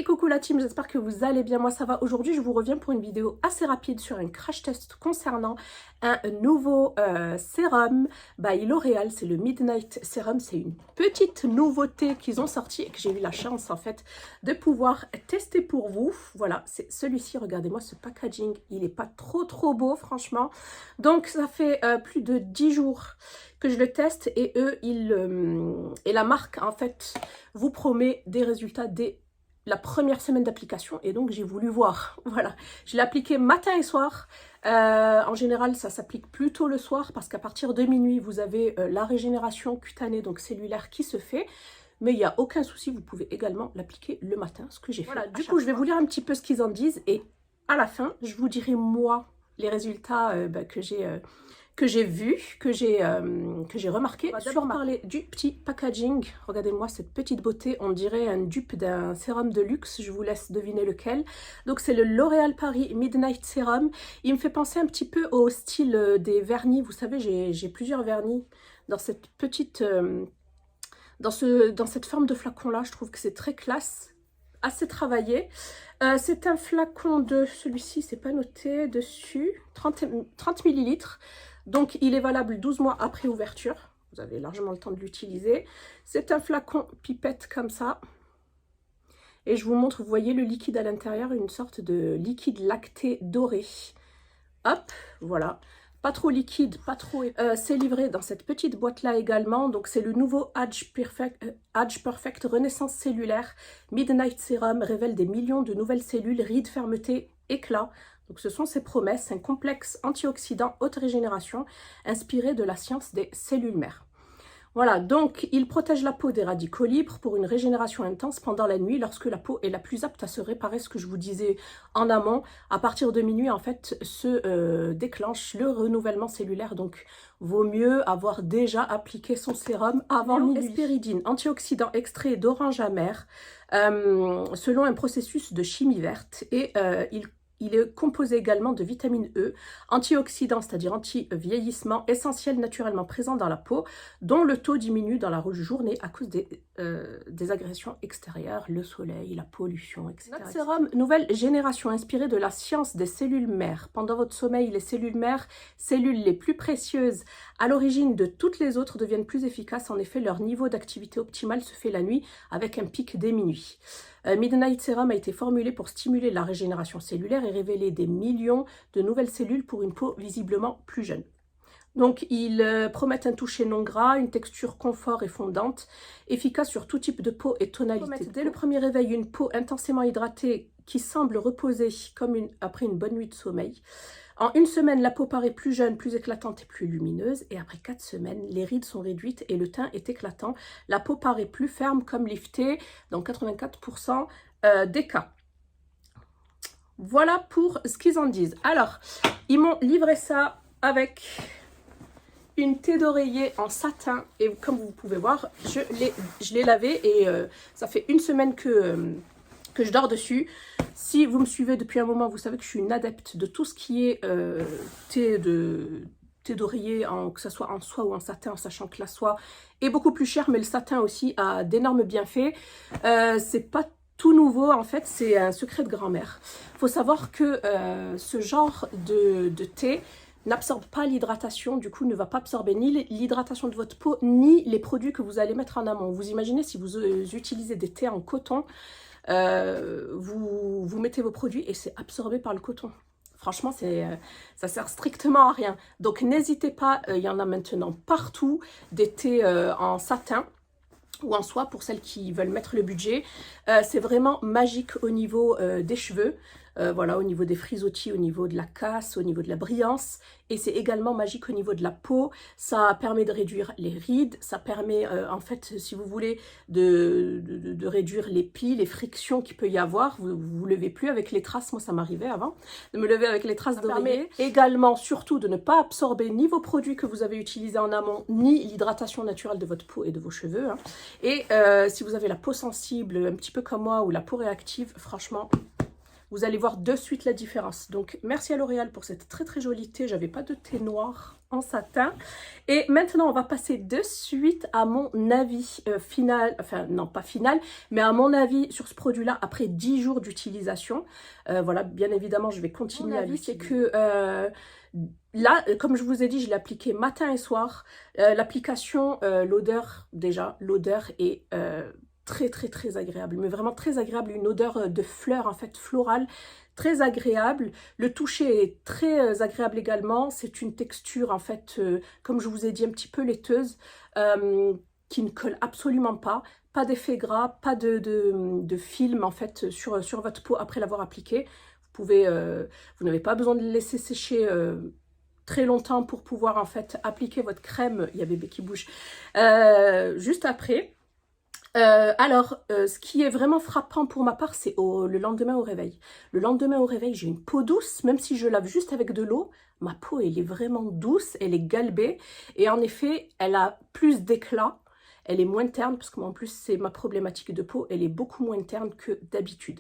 Et coucou la team, j'espère que vous allez bien, moi ça va. Aujourd'hui je vous reviens pour une vidéo assez rapide sur un crash test concernant un nouveau sérum by L'Oréal, c'est le Midnight Serum. C'est une petite nouveauté qu'ils ont sorti et que j'ai eu la chance en fait de pouvoir tester pour vous. Voilà, c'est celui-ci, regardez-moi ce packaging, il n'est pas trop beau franchement. Donc ça fait plus de 10 jours que je le teste et eux, et la marque en fait vous promet des résultats dès la première semaine d'application, et donc j'ai voulu voir. Voilà, je l'ai appliqué matin et soir. En général ça s'applique plutôt le soir parce qu'à partir de minuit vous avez la régénération cutanée, donc cellulaire, qui se fait, mais il n'y a aucun souci, vous pouvez également l'appliquer le matin, ce que j'ai fait. Voilà, du coup je vais vous lire un petit peu ce qu'ils en disent et à la fin je vous dirai moi les résultats que j'ai vu, que j'ai remarqué. On va d'abord parler du petit packaging. Regardez-moi cette petite beauté, on dirait un dupe d'un sérum de luxe, je vous laisse deviner lequel. Donc c'est le L'Oréal Paris Midnight Serum. Il me fait penser un petit peu au style des vernis, vous savez j'ai plusieurs vernis dans cette petite, dans cette forme de flacon là, je trouve que c'est très classe, assez travaillé. C'est un flacon de, celui-ci c'est pas noté dessus, 30 ml. Donc il est valable 12 mois après ouverture, vous avez largement le temps de l'utiliser. C'est un flacon pipette comme ça. Et je vous montre, vous voyez le liquide à l'intérieur, une sorte de liquide lacté doré. Hop, voilà. Pas trop liquide, pas trop... c'est livré dans cette petite boîte-là également. Donc c'est le nouveau Age Perfect Renaissance Cellulaire Midnight Serum. Révèle des millions de nouvelles cellules, rides, fermeté, éclat. Donc ce sont ses promesses, un complexe antioxydant haute régénération inspiré de la science des cellules mères. Voilà, donc il protège la peau des radicaux libres pour une régénération intense pendant la nuit lorsque la peau est la plus apte à se réparer, ce que je vous disais en amont. À partir de minuit, en fait, se déclenche le renouvellement cellulaire, donc vaut mieux avoir déjà appliqué son sérum avant minuit. Hespéridine, antioxydant extrait d'orange amère, selon un processus de chimie verte, et il est composé également de vitamine E, antioxydant, c'est-à-dire anti-vieillissement, essentiel naturellement présent dans la peau, dont le taux diminue dans la journée à cause des agressions extérieures, le soleil, la pollution, etc. Notre sérum nouvelle génération inspiré de la science des cellules mères. Pendant votre sommeil, les cellules mères, cellules les plus précieuses à l'origine de toutes les autres, deviennent plus efficaces. En effet, leur niveau d'activité optimale se fait la nuit avec un pic dès minuit. Midnight Serum a été formulé pour stimuler la régénération cellulaire et révéler des millions de nouvelles cellules pour une peau visiblement plus jeune. Donc, ils promettent un toucher non gras, une texture confort et fondante, efficace sur tout type de peau et tonalité. Dès le premier réveil, une peau intensément hydratée qui semble reposer comme après une bonne nuit de sommeil. En une semaine, la peau paraît plus jeune, plus éclatante et plus lumineuse. Et après 4 semaines, les rides sont réduites et le teint est éclatant. La peau paraît plus ferme comme liftée dans 84% des cas. Voilà pour ce qu'ils en disent. Alors, ils m'ont livré ça avec une thé d'oreiller en satin. Et comme vous pouvez voir, je l'ai lavé et ça fait une semaine que je dors dessus. Si vous me suivez depuis un moment, vous savez que je suis une adepte de tout ce qui est thé d'oreiller, que ce soit en soie ou en satin, en sachant que la soie est beaucoup plus chère, mais le satin aussi a d'énormes bienfaits. C'est pas tout nouveau, en fait, c'est un secret de grand-mère. Il faut savoir que ce genre de thé n'absorbe pas l'hydratation, du coup ne va pas absorber ni l'hydratation de votre peau, ni les produits que vous allez mettre en amont. Vous imaginez si vous utilisez des thés en coton, vous mettez vos produits et c'est absorbé par le coton. Franchement, ça sert strictement à rien. Donc n'hésitez pas, il y en a maintenant partout, des thés en satin ou en soie pour celles qui veulent mettre le budget. C'est vraiment magique au niveau des cheveux. Voilà, au niveau des frisottis, au niveau de la casse, au niveau de la brillance. Et c'est également magique au niveau de la peau. Ça permet de réduire les rides. Ça permet, en fait, si vous voulez, de réduire les plis, les frictions qu'il peut y avoir. Vous ne levez plus avec les traces. Moi, ça m'arrivait avant de me lever avec les traces d'oreiller. Également, surtout, de ne pas absorber ni vos produits que vous avez utilisés en amont, ni l'hydratation naturelle de votre peau et de vos cheveux. Hein. Et si vous avez la peau sensible, un petit peu comme moi, ou la peau réactive, franchement... vous allez voir de suite la différence. Donc merci à L'Oréal pour cette très très jolie thé. J'avais pas de thé noir en satin. Et maintenant on va passer de suite à mon avis final, enfin non pas final, mais à mon avis sur ce produit là après 10 jours d'utilisation. Voilà, bien évidemment je vais continuer à l'utiliser. C'est que là, comme je vous ai dit, je l'ai appliqué matin et soir. L'application, l'odeur est très très très agréable, mais vraiment très agréable, une odeur de fleurs en fait florale, très agréable. Le toucher est très agréable également. C'est une texture en fait, comme je vous ai dit, un petit peu laiteuse, qui ne colle absolument pas. Pas d'effet gras, pas de film en fait sur votre peau après l'avoir appliqué. Vous n'avez pas besoin de le laisser sécher très longtemps pour pouvoir en fait appliquer votre crème. Il y a bébé qui bouge. Juste après. Ce qui est vraiment frappant pour ma part, c'est le lendemain au réveil. Le lendemain au réveil, j'ai une peau douce, même si je lave juste avec de l'eau, ma peau, elle est vraiment douce, elle est galbée, et en effet, elle a plus d'éclat, elle est moins terne, parce que moi, en plus, c'est ma problématique de peau, elle est beaucoup moins terne que d'habitude.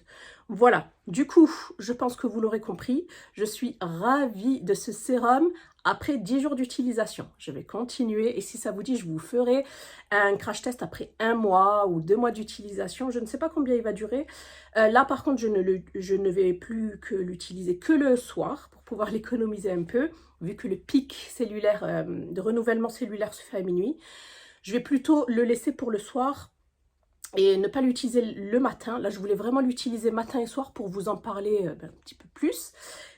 Voilà, du coup, je pense que vous l'aurez compris, je suis ravie de ce sérum. Après 10 jours d'utilisation, je vais continuer et si ça vous dit, je vous ferai un crash test après 1 mois ou 2 mois d'utilisation. Je ne sais pas combien il va durer. Là, par contre, je ne vais plus que l'utiliser que le soir pour pouvoir l'économiser un peu, vu que le pic cellulaire de renouvellement cellulaire se fait à minuit. Je vais plutôt le laisser pour le soir et ne pas l'utiliser le matin. Là, je voulais vraiment l'utiliser matin et soir pour vous en parler un petit peu plus.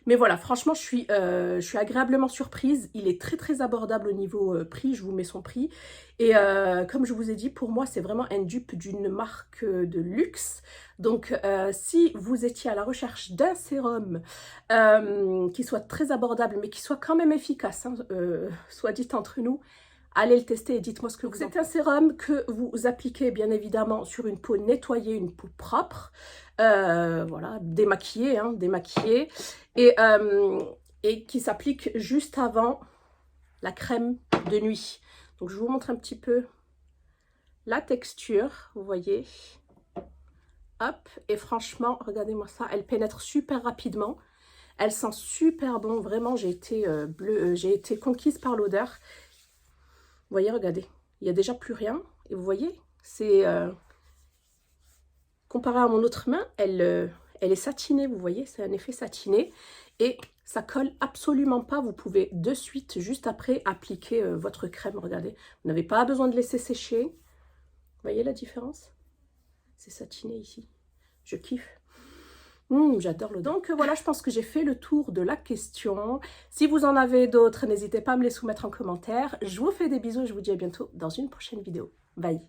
Mais voilà, franchement, je suis agréablement surprise. Il est très, très abordable au niveau prix. Je vous mets son prix. Et comme je vous ai dit, pour moi, c'est vraiment un dupe d'une marque de luxe. Donc, si vous étiez à la recherche d'un sérum qui soit très abordable, mais qui soit quand même efficace, hein, soit dit entre nous, allez le tester et dites-moi ce que vous en pensez. C'est un sérum que vous appliquez bien évidemment sur une peau nettoyée, une peau propre, voilà, démaquillée, hein, démaquillée, et qui s'applique juste avant la crème de nuit. Donc je vous montre un petit peu la texture, vous voyez, hop, et franchement, regardez-moi ça, elle pénètre super rapidement. Elle sent super bon, vraiment, j'ai été conquise par l'odeur. Vous voyez, regardez, il n'y a déjà plus rien. Et vous voyez, c'est comparé à mon autre main, elle est satinée, vous voyez, c'est un effet satiné. Et ça colle absolument pas. Vous pouvez de suite, juste après, appliquer votre crème. Regardez, vous n'avez pas besoin de laisser sécher. Vous voyez la différence? C'est satiné ici. Je kiffe. J'adore l'odeur. Donc voilà, je pense que j'ai fait le tour de la question. Si vous en avez d'autres, n'hésitez pas à me les soumettre en commentaire. Je vous fais des bisous et je vous dis à bientôt dans une prochaine vidéo. Bye!